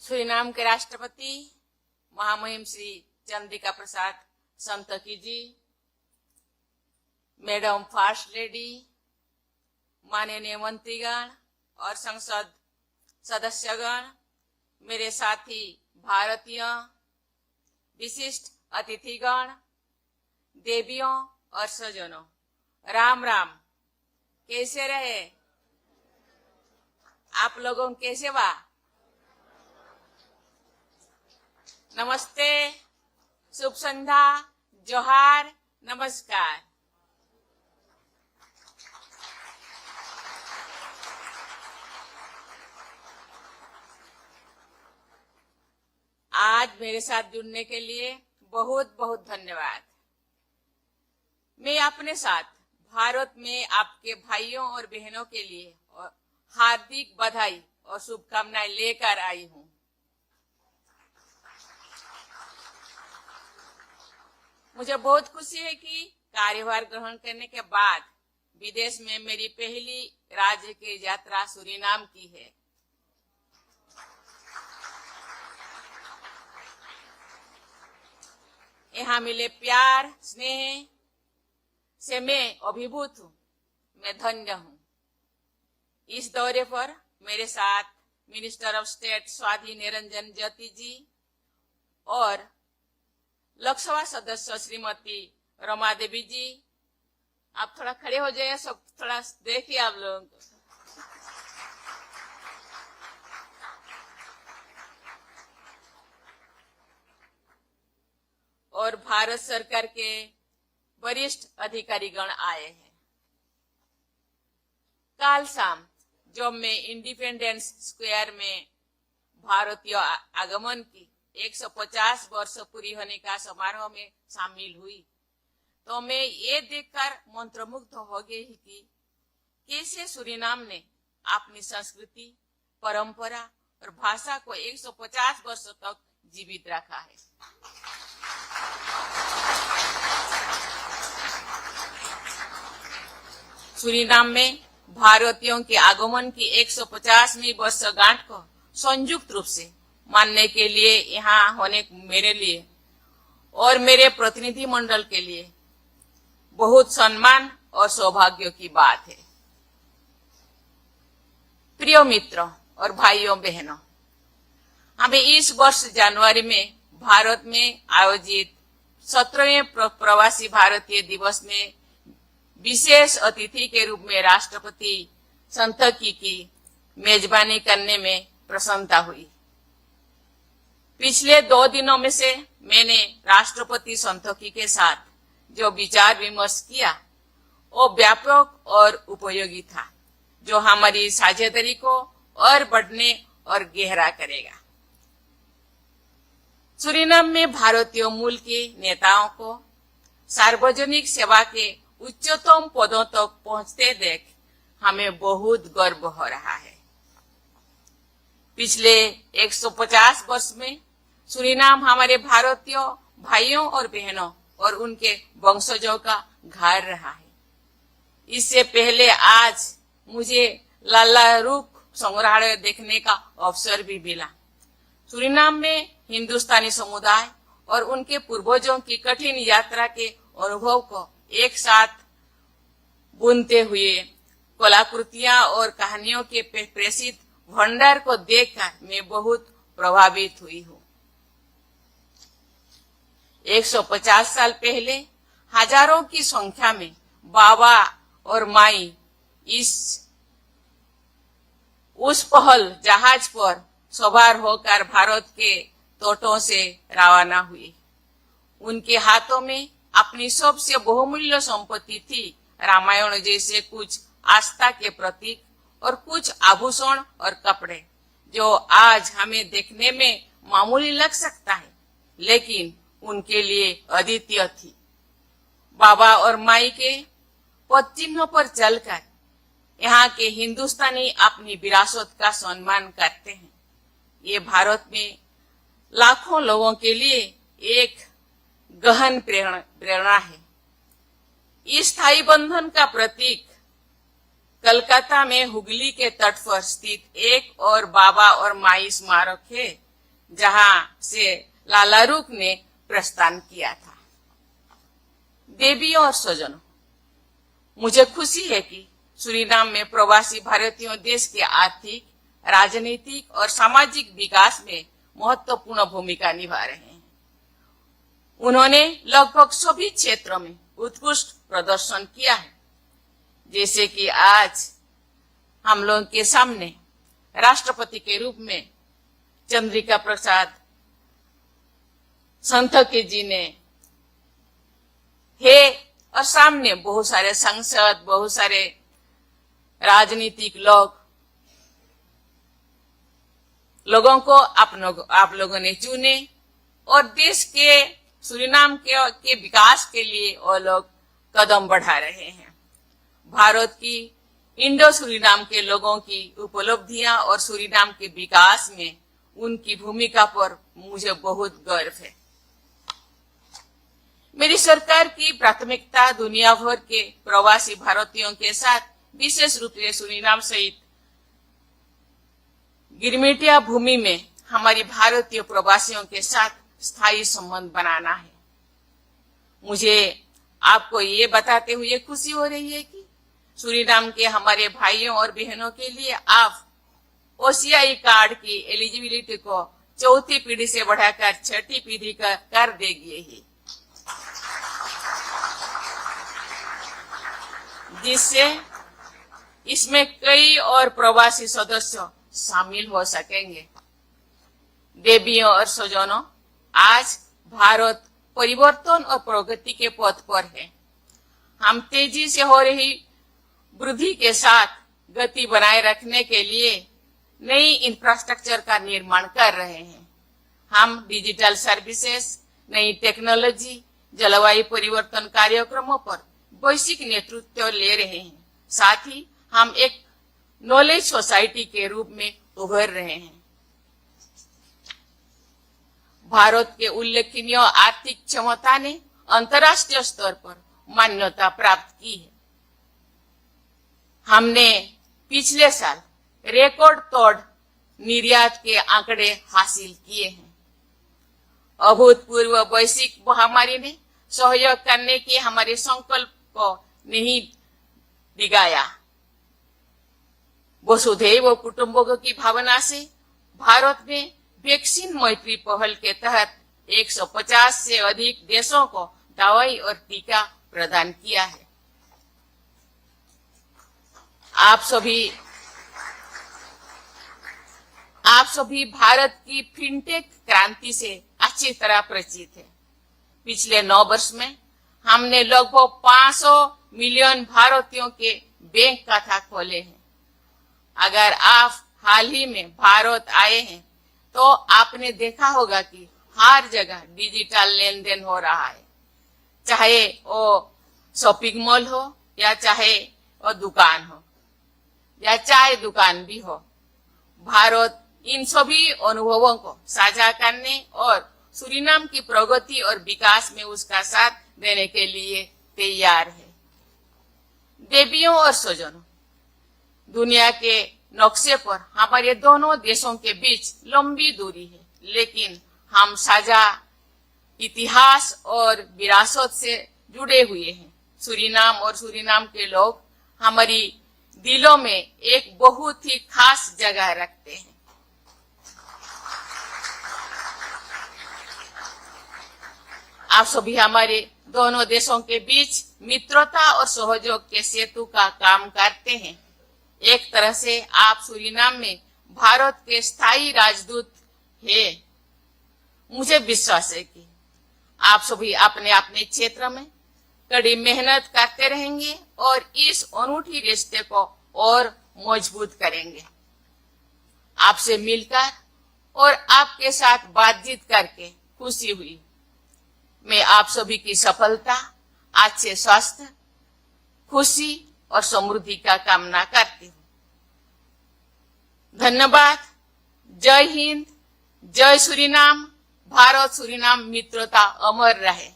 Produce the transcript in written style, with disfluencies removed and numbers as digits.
Suriname के राष्ट्रपति महामहिम श्री चंद्रिका प्रसाद संतोखी जी, मैडम फर्स्ट लेडी, माननीय मंत्रीगण और संसद सदस्यगण, मेरे साथी भारतीय विशिष्ट अतिथिगण, देवियों और सज्जनों, राम राम। कैसे रहे आप लोगों? कैसे बा? नमस्ते, शुभ संध्या, जोहार, नमस्कार। आज मेरे साथ जुड़ने के लिए बहुत बहुत धन्यवाद। मैं अपने साथ भारत में आपके भाइयों और बहनों के लिए हार्दिक बधाई और शुभकामनाएं लेकर आई हूं। मुझे बहुत खुशी है कि कार्यभार ग्रहण करने के बाद विदेश में मेरी पहली राज्य की यात्रा सूरीनाम की है। यहाँ मिले प्यार स्नेह से मैं अभिभूत हूँ, मैं धन्य हूँ। इस दौरे पर मेरे साथ minister of state Swati Niranjan Jyoti ji और लोकसभा सदस्य श्रीमती रमा देवी जी। आप थोड़ा खड़े हो जाइए, सब थोड़ा देखिए आप लोग। और भारत सरकार के वरिष्ठ अधिकारीगण आए हैं। कल शाम जब मैं इंडिपेंडेंस स्क्वायर में भारतीय आगमन की 150 वर्ष पूरी होने का समारोह में शामिल हुई, तो मैं ये देखकर मंत्रमुग्ध हो गई कि कैसे सूरीनाम ने अपनी संस्कृति, परंपरा और भाषा को 150 वर्ष तक जीवित रखा है। सूरीनाम में भारतीयों के आगमन की 150वीं वर्षगांठ को संयुक्त रूप से मानने के लिए यहाँ होने मेरे लिए और मेरे प्रतिनिधि मंडल के लिए बहुत सम्मान और सौभाग्य की बात है। प्रिय मित्रों और भाइयों बहनों, हमें इस वर्ष जनवरी में भारत में आयोजित 17वें प्रवासी भारतीय दिवस में विशेष अतिथि के रूप में राष्ट्रपति संतोखी की मेजबानी करने में प्रसन्नता हुई। पिछले 2 दिनों में से मैंने राष्ट्रपति संतोखी के साथ जो विचार विमर्श किया वो व्यापक और उपयोगी था, जो हमारी साझेदारी को और बढ़ने और गहरा करेगा। सूरीनाम में भारतीय मूल के नेताओं को सार्वजनिक सेवा के उच्चतम पदों तक पहुंचते देख हमें बहुत गर्व हो रहा है। पिछले 150 वर्ष में सूरीनाम हमारे भारतीय भाइयों और बहनों और उनके वंशजों का घर रहा है। इससे पहले आज मुझे लाला रूख संग्रहालय देखने का अवसर भी मिला। सूरीनाम में हिंदुस्तानी समुदाय और उनके पूर्वजों की कठिन यात्रा के अनुभव को एक साथ बुनते हुए कलाकृतियां और कहानियों के प्रेषित भंडार को देखकर मैं बहुत प्रभावित हुई हूँ। 150 साल पहले हजारों की संख्या में बाबा और माई उस पहल जहाज पर सवार होकर भारत के तटों से रवाना हुए। उनके हाथों में अपनी सबसे बहुमूल्य संपत्ति थी रामायण जैसे कुछ आस्था के प्रतीक और कुछ आभूषण और कपड़े, जो आज हमें देखने में मामूली लग सकता है, लेकिन उनके लिए अद्वितीय थी। बाबा और माई के पद चिन्हों पर चलकर यहाँ के हिंदुस्तानी अपनी विरासत का सम्मान करते हैं। ये भारत में लाखों लोगों के लिए एक गहन प्रेरणा है। इस स्थायी बंधन का प्रतीक कलकत्ता में हुगली के तट पर स्थित एक और बाबा और माई स्मारक है, जहां से लाला रूक ने प्रस्थान किया था। देवियों और स्वजनों, मुझे खुशी है कि सूरीनाम में प्रवासी भारतीयों देश के आर्थिक, राजनीतिक और सामाजिक विकास में महत्वपूर्ण भूमिका निभा रहे हैं। उन्होंने लगभग सभी क्षेत्रों में उत्कृष्ट प्रदर्शन किया है। जैसे कि आज हम लोगों के सामने राष्ट्रपति के रूप में चंद्रिका प्रसाद संतके जी ने है, और सामने बहुत सारे सांसद, बहुत सारे राजनीतिक लोगों को आप लोगों ने चुने, और देश के सूरीनाम के विकास के लिए वो लोग कदम बढ़ा रहे हैं। भारत की इंडो सूरीनाम के लोगों की उपलब्धियां और सूरीनाम के विकास में उनकी भूमिका पर मुझे बहुत गर्व है। मेरी सरकार की प्राथमिकता दुनिया भर के प्रवासी भारतीयों के साथ, विशेष रूप से सूरीनाम सहित गिरमिटिया भूमि में हमारी भारतीय प्रवासियों के साथ स्थायी संबंध बनाना है। मुझे आपको ये बताते हुए खुशी हो रही है कि सूरीनाम के हमारे भाइयों और बहनों के लिए आप ओसीआई कार्ड की एलिजिबिलिटी को चौथी पीढ़ी से बढ़ाकर छठी पीढ़ी का कर देंगे ही, जिससे इसमें कई और प्रवासी सदस्य शामिल हो सकेंगे। देवियों और स्वजनों, आज भारत परिवर्तन और प्रगति के पथ पर है। हम तेजी से हो रही वृद्धि के साथ गति बनाए रखने के लिए नई इंफ्रास्ट्रक्चर का निर्माण कर रहे हैं। हम डिजिटल सर्विसेज, नई टेक्नोलॉजी, जलवायु परिवर्तन कार्यक्रमों पर वैश्विक नेतृत्व ले रहे हैं। साथ ही हम एक नॉलेज सोसाइटी के रूप में उभर रहे हैं। भारत के उल्लेखनीय आर्थिक क्षमता ने अंतर्राष्ट्रीय स्तर पर मान्यता प्राप्त की है। हमने पिछले साल रिकॉर्ड तोड़ निर्यात के आंकड़े हासिल किए हैं। अभूतपूर्व वैश्विक महामारी ने सहयोग करने के हमारे संकल्प को नहीं डिगाया। वसुधैव कुटुंबकम की भावना से भारत ने वैक्सीन मैत्री पहल के तहत 150 से अधिक देशों को दवाई और टीका प्रदान किया है। आप सभी भारत की फिनटेक क्रांति से अच्छी तरह परिचित है। पिछले 9 वर्ष में हमने लगभग 500 मिलियन भारतीयों के बैंक खाता खोले हैं। अगर आप हाल ही में भारत आए हैं तो आपने देखा होगा कि हर जगह डिजिटल लेन देन हो रहा है, चाहे वो शॉपिंग मॉल हो या चाहे वो दुकान हो या चाय दुकान भी हो। भारत इन सभी अनुभवों को साझा करने और सूरीनाम की प्रगति और विकास में उसका साथ देने के लिए तैयार है। देवियों और स्वजनों, दुनिया के नक्शे पर हमारे दोनों देशों के बीच लंबी दूरी है, लेकिन हम साझा इतिहास और विरासत से जुड़े हुए हैं। सूरीनाम और सूरीनाम के लोग हमारी दिलों में एक बहुत ही खास जगह रखते हैं। आप सभी हमारे दोनों देशों के बीच मित्रता और सहयोग के सेतु का काम करते हैं। एक तरह से आप सूरीनाम में भारत के स्थायी राजदूत हैं। मुझे विश्वास है कि आप सभी अपने अपने क्षेत्र में कड़ी मेहनत करते रहेंगे और इस अनूठी रिश्ते को और मजबूत करेंगे। आपसे मिलकर और आपके साथ बातचीत करके खुशी हुई। मैं आप सभी की सफलता, अच्छे स्वास्थ्य, खुशी और समृद्धि का कामना करती हूँ। धन्यवाद। जय हिंद, जय सूरीनाम। भारत सूरीनाम मित्रता अमर रहे।